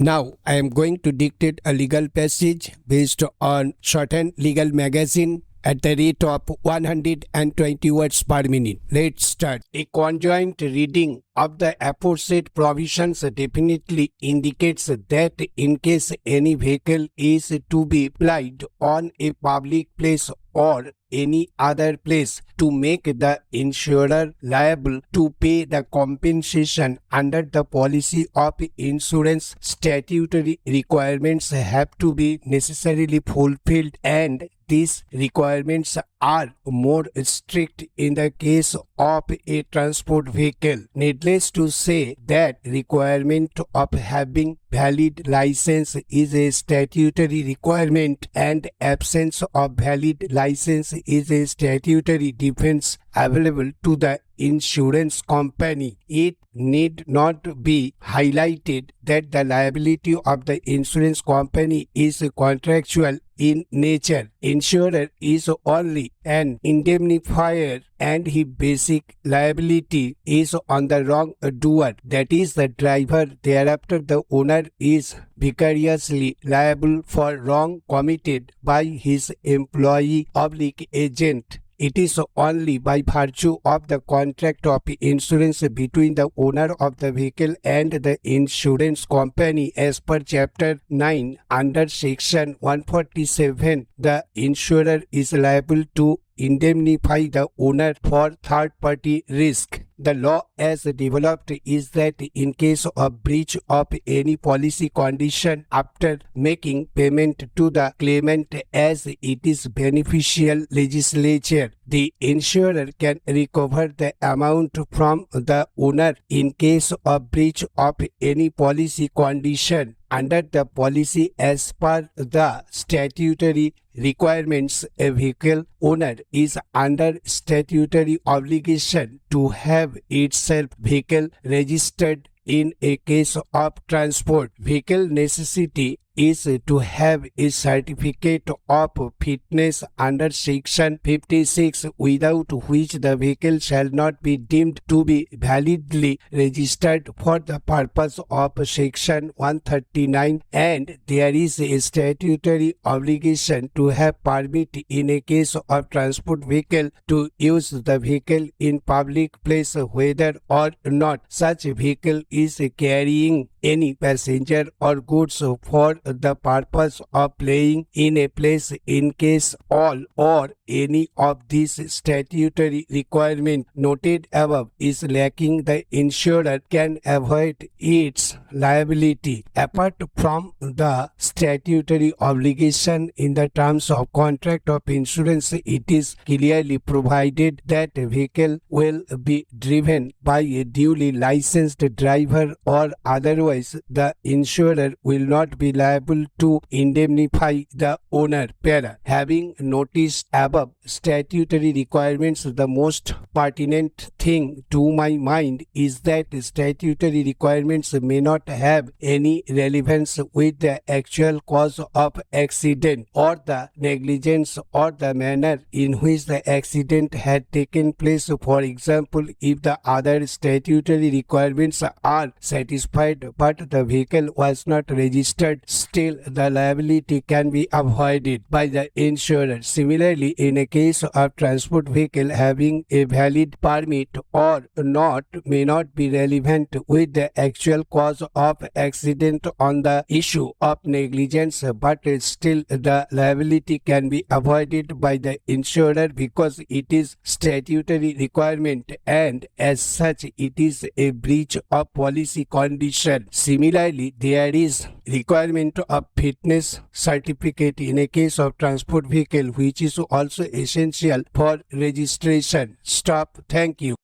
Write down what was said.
Now, I am going to dictate a legal passage based on Shorthand Legal Magazine at the rate of 120 words per minute. Let's start. A conjoint reading of the aforesaid provisions definitely indicates that in case any vehicle is to be applied on a public place or any other place to make the insurer liable to pay the compensation under the policy of insurance, statutory requirements have to be necessarily fulfilled, and these requirements are more strict in the case of a transport vehicle. Needless to say that requirement of having valid license is a statutory requirement, and absence of valid license is a statutory defense available to the insurance company. It need not be highlighted that the liability of the insurance company is contractual in nature. Insurer is only an indemnifier, and his basic liability is on the wrongdoer, that is the driver. Thereafter, the owner is vicariously liable for wrong committed by his employee/agent. It is only by virtue of the contract of insurance between the owner of the vehicle and the insurance company as per Chapter 9 under Section 147, the insurer is liable to indemnify the owner for third-party risk. The law as developed is that in case of breach of any policy condition after making payment to the claimant as it is beneficial legislature, the insurer can recover the amount from the owner. In case of breach of any policy condition under the policy as per the statutory requirements, a vehicle owner is under statutory obligation to have itself vehicle registered. In a case of transport vehicle, necessity is to have a certificate of fitness under Section 56, without which the vehicle shall not be deemed to be validly registered for the purpose of Section 139, and there is a statutory obligation to have permit in a case of transport vehicle to use the vehicle in public place, whether or not such vehicle is carrying any passenger or goods for the purpose of playing in a place. In case all or any of these statutory requirements noted above is lacking, the insurer can avoid its liability. Apart from the statutory obligation in the terms of contract of insurance, it is clearly provided that a vehicle will be driven by a duly licensed driver, or otherwise the insurer will not be liable to indemnify the owner. Para. Having noticed above statutory requirements, the most pertinent thing to my mind is that statutory requirements may not have any relevance with the actual cause of accident, or the negligence, or the manner in which the accident had taken place. For example, if the other statutory requirements are satisfied but the vehicle was not registered, still the liability can be avoided by the insurer. Similarly, in a case of transport vehicle, having a valid permit or not may not be relevant with the actual cause of accident on the issue of negligence, but still the liability can be avoided by the insurer because it is statutory requirement, and as such it is a breach of policy condition. Similarly, there is requirement of fitness certificate in a case of transport vehicle, which is also essential for registration. Stop. Thank you.